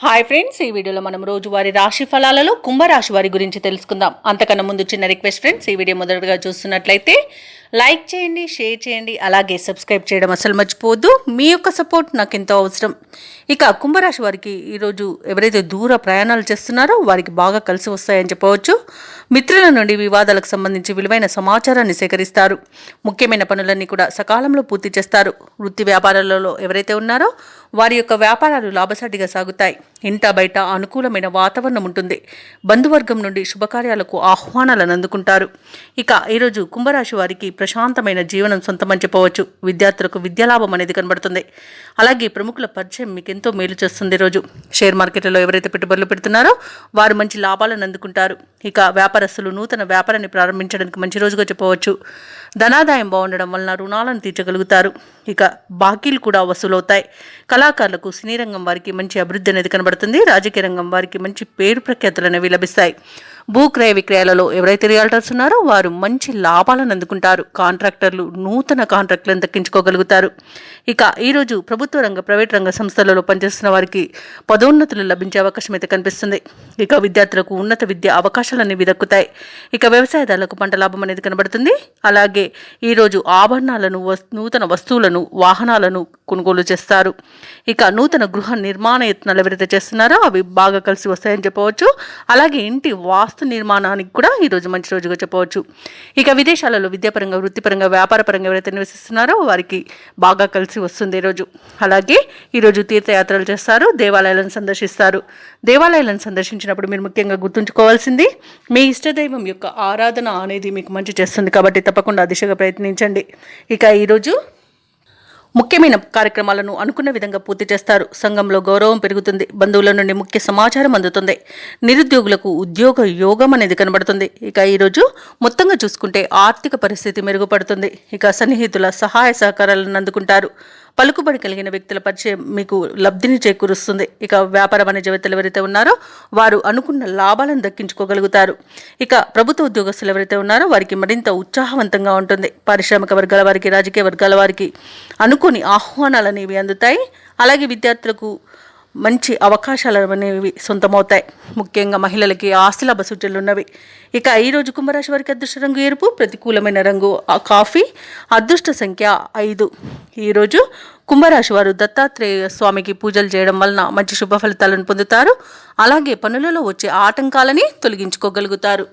Hi friends, ఈ వీడియోలో మనం రోజువారీ రాశి ఫలాలలో కుంభరాశి వారి గురించి తెలుసుకుందాం. అంతకన్నా ముందు చిన్న రిక్వెస్ట్ ఫ్రెండ్స్, ఈ వీడియో మొదటగా చూస్తున్నట్లయితే లైక్ చేయండి, షేర్ చేయండి, అలాగే సబ్స్క్రైబ్ చేయడం అసలు మర్చిపోవద్దు. మీ యొక్క సపోర్ట్ నాకు ఎంతో అవసరం. ఇక కుంభరాశి వారికి ఈరోజు ఎవరైతే దూర ప్రయాణాలు చేస్తున్నారో వారికి బాగా కలిసి వస్తాయని చెప్పవచ్చు. మిత్రుల నుండి వివాదాలకు సంబంధించి విలువైన సమాచారాన్ని సేకరిస్తారు. ముఖ్యమైన పనులన్నీ కూడా సకాలంలో పూర్తి చేస్తారు. వృత్తి వ్యాపారాలలో ఎవరైతే ఉన్నారో వారి యొక్క వ్యాపారాలు లాభసాటిగా సాగుతాయి. ఇంట బయట అనుకూలమైన వాతావరణం ఉంటుంది. బంధువర్గం నుండి శుభకార్యాలకు ఆహ్వానాలను అందుకుంటారు. ఇక ఈరోజు కుంభరాశి వారికి ప్రశాంతమైన జీవనం సొంతమని చెప్పవచ్చు. విద్యార్థులకు విద్యాలాభం అనేది కనబడుతుంది. అలాగే ప్రముఖుల పరిచయం మీకు ఎంతో మేలు చేస్తుంది. రోజు షేర్ మార్కెట్లలో ఎవరైతే పెట్టుబడులు పెడుతున్నారో వారు మంచి లాభాలను అందుకుంటారు. ఇక వ్యాపారస్తులు నూతన వ్యాపారాన్ని ప్రారంభించడానికి మంచి రోజుగా చెప్పవచ్చు. ధనాదాయం బాగుండడం వలన రుణాలను తీర్చగలుగుతారు. ఇక బాకీలు కూడా వసూలవుతాయి. కళాకారులకు సినీ రంగం వారికి మంచి అభివృద్ధి అనేది కనబడుతుంది. రాజకీయ రంగం వారికి మంచి పేరు ప్రఖ్యాతులు అనేవి లభిస్తాయి. భూక్రయ విక్రయాలలో ఎవరైతే రియాల్టర్స్ ఉన్నారో వారు మంచి లాభాలను అందుకుంటారు. కాంట్రాక్టర్లు నూతన కాంట్రాక్టులను దక్కించుకోగలుగుతారు. ఇక ఈరోజు ప్రభుత్వ రంగ ప్రైవేట్ రంగ సంస్థలలో పనిచేస్తున్న వారికి పదోన్నతులు లభించే అవకాశం అయితే కనిపిస్తుంది. ఇక విద్యార్థులకు ఉన్నత విద్య అవకాశాలు అనేవి దక్కుతాయి. ఇక వ్యవసాయదారులకు పంట లాభం అనేది కనబడుతుంది. అలాగే ఈరోజు ఆభరణాలను, నూతన వస్తువులను, వాహనాలను కొనుగోలు చేస్తారు. ఇక నూతన గృహ నిర్మాణ యత్నాలు ఎవరైతే చేస్తున్నారో అవి బాగా కలిసి వస్తాయని చెప్పవచ్చు. అలాగే ఇంటి వాస్తు నిర్మాణానికి కూడా ఈరోజు మంచి రోజుగా చెప్పవచ్చు. ఇక విదేశాలలో విద్యాపరంగా, వృత్తిపరంగా, వ్యాపారపరంగా ఎవరైతే నివసిస్తున్నారో వారికి బాగా కలిసి వస్తుంది ఈరోజు. అలాగే ఈరోజు తీర్థయాత్రలు చేస్తారు, దేవాలయాలను సందర్శిస్తారు. దేవాలయాలను సందర్శించినప్పుడు మీరు ముఖ్యంగా గుర్తుంచుకోవాల్సింది మీ ఇష్టదైవం యొక్క ఆరాధన అనేది మీకు మంచి చేస్తుంది. కాబట్టి తప్పకుండా ఆ దిశగా ప్రయత్నించండి. ఇక ఈరోజు ముఖ్యమైన కార్యక్రమాలను అనుకున్న విధంగా పూర్తి చేస్తారు. సంఘంలో గౌరవం పెరుగుతుంది. బంధువుల నుండి ముఖ్య సమాచారం అందుతుంది. నిరుద్యోగులకు ఉద్యోగ యోగం అనేది కనబడుతుంది. ఇక ఈరోజు మొత్తంగా చూసుకుంటే ఆర్థిక పరిస్థితి మెరుగుపడుతుంది. ఇక సన్నిహితుల సహాయ సహకారాలను అందుకుంటారు. పలుకుబడి కలిగిన వ్యక్తుల పరిచయం మీకు లబ్ధిని చేకూరుస్తుంది. ఇక వ్యాపార వాణిజ్యవేత్తలు ఎవరైతే ఉన్నారో వారు అనుకున్న లాభాలను దక్కించుకోగలుగుతారు. ఇక ప్రభుత్వ ఉద్యోగస్తులు ఎవరైతే ఉన్నారో వారికి మరింత ఉత్సాహవంతంగా ఉంటుంది. పారిశ్రామిక వర్గాల వారికి, రాజకీయ వర్గాల వారికి అనుకోని ఆహ్వానాలు అనేవి అందుతాయి. అలాగే విద్యార్థులకు మంచి అవకాశాలు అనేవి సొంతమవుతాయి. ముఖ్యంగా మహిళలకి ఆస్తిలాభ సూచనలు ఉన్నవి. ఇక ఈరోజు కుంభరాశి వారికి అదృష్ట రంగు ఎరుపు, ప్రతికూలమైన రంగు కాఫీ, అదృష్ట సంఖ్య 5. ఈరోజు కుంభరాశి వారు దత్తాత్రేయ స్వామికి పూజలు చేయడం వలన మంచి శుభ ఫలితాలను పొందుతారు. అలాగే పనులలో వచ్చే ఆటంకాలని తొలగించుకోగలుగుతారు.